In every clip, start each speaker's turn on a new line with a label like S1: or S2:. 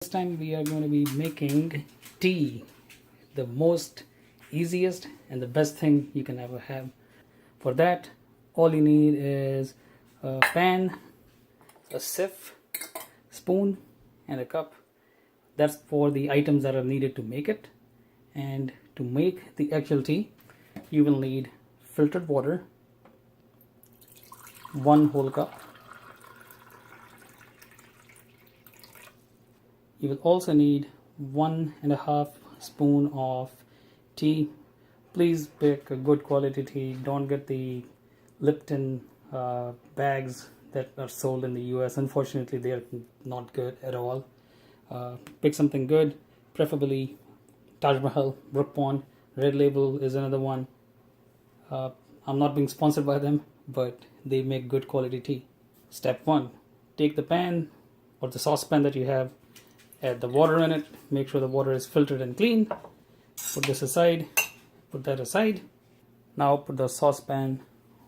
S1: This time we are going to be making tea, the most easiest and the best thing you can ever have. For that, all you need is a pan, a sieve, spoon, and a cup. That's for the items that are needed to make it. And to make the actual tea, you will need filtered water, 1 whole cup. You will also need 1.5 spoon of tea. Please pick a good quality tea. Don't get the Lipton bags that are sold in the US. Unfortunately, they are not good at all. Pick something good, preferably Taj Mahal, Brook Pond. Red Label is another one. I'm not being sponsored by them, but they make good quality tea. Step 1, take the pan or the saucepan that you have, add the water in it, make sure the water is filtered and clean. Put this aside, put that aside. Now put the saucepan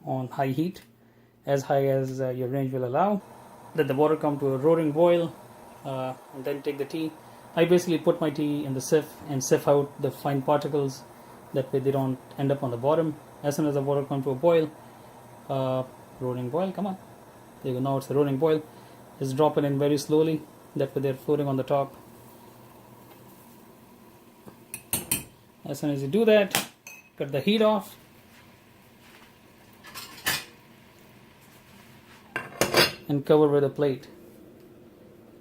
S1: on high heat, as high as your range will allow. Let the water come to a roaring boil, and then take the tea. I basically put my tea in the sieve and sieve out the fine particles, that way they don't end up on the bottom. As soon as the water comes to a boil, roaring boil, come on. There you go, now it's a roaring boil. Just drop it in very slowly, that way they're floating on the top. As soon as you do that, cut the heat off. And cover with a plate.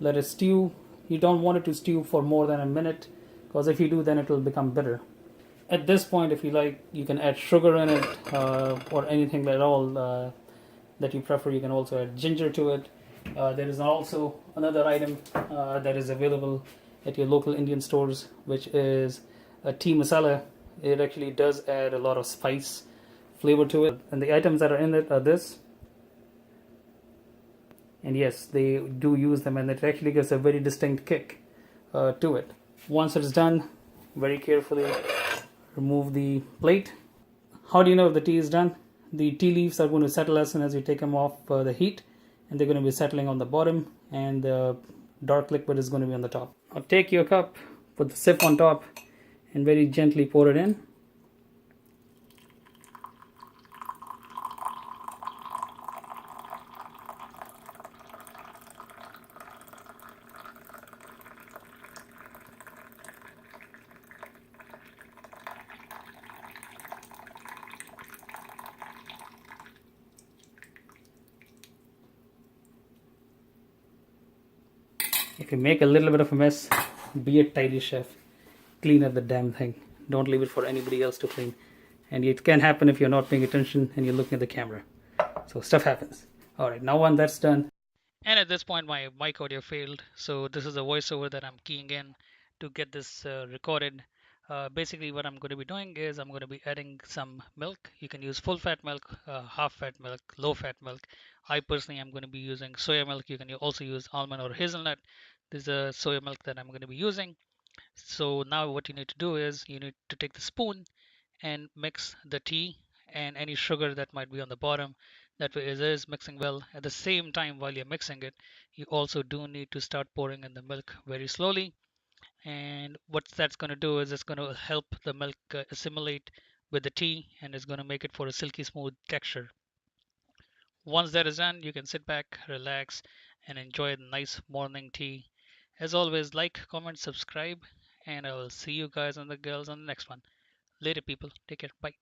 S1: Let it stew. You don't want it to stew for more than a minute, because if you do, then it will become bitter. At this point, if you like, you can add sugar in it, or anything at all that you prefer. You can also add ginger to it. There is also another item that is available at your local Indian stores, which is a tea masala. It actually does add a lot of spice flavor to it. And the items that are in it are this. And yes, they do use them, and it actually gives a very distinct kick to it. Once it's done, very carefully remove the plate. How do you know if the tea is done? The tea leaves are going to settle as soon as you take them off the heat, and they're going to be settling on the bottom, and the dark liquid is going to be on the top. Now take your cup, put the sieve on top, and very gently pour it in. If you make a little bit of a mess, be a tidy chef. Clean up the damn thing. Don't leave it for anybody else to clean. And it can happen if you're not paying attention and you're looking at the camera. So stuff happens. Alright, now when that's done. And at this point my mic audio failed. So this is a voiceover that I'm keying in to get this recorded. Basically what I'm going to be doing is I'm going to be adding some milk. You can use full fat milk, half fat milk, low fat milk. I personally am going to be using soya milk. You can also use almond or hazelnut. This is a soya milk that I'm going to be using. So now what you need to do is you need to take the spoon and mix the tea and any sugar that might be on the bottom. That way it is mixing well. At the same time, while you're mixing it, you also do need to start pouring in the milk very slowly. And what that's going to do is it's going to help the milk assimilate with the tea, and it's going to make it for a silky smooth texture. Once that is done, you can sit back, relax, and enjoy a nice morning tea. As always, like, comment, subscribe, and I will see you guys and the girls on the next one. Later, people. Take care. Bye.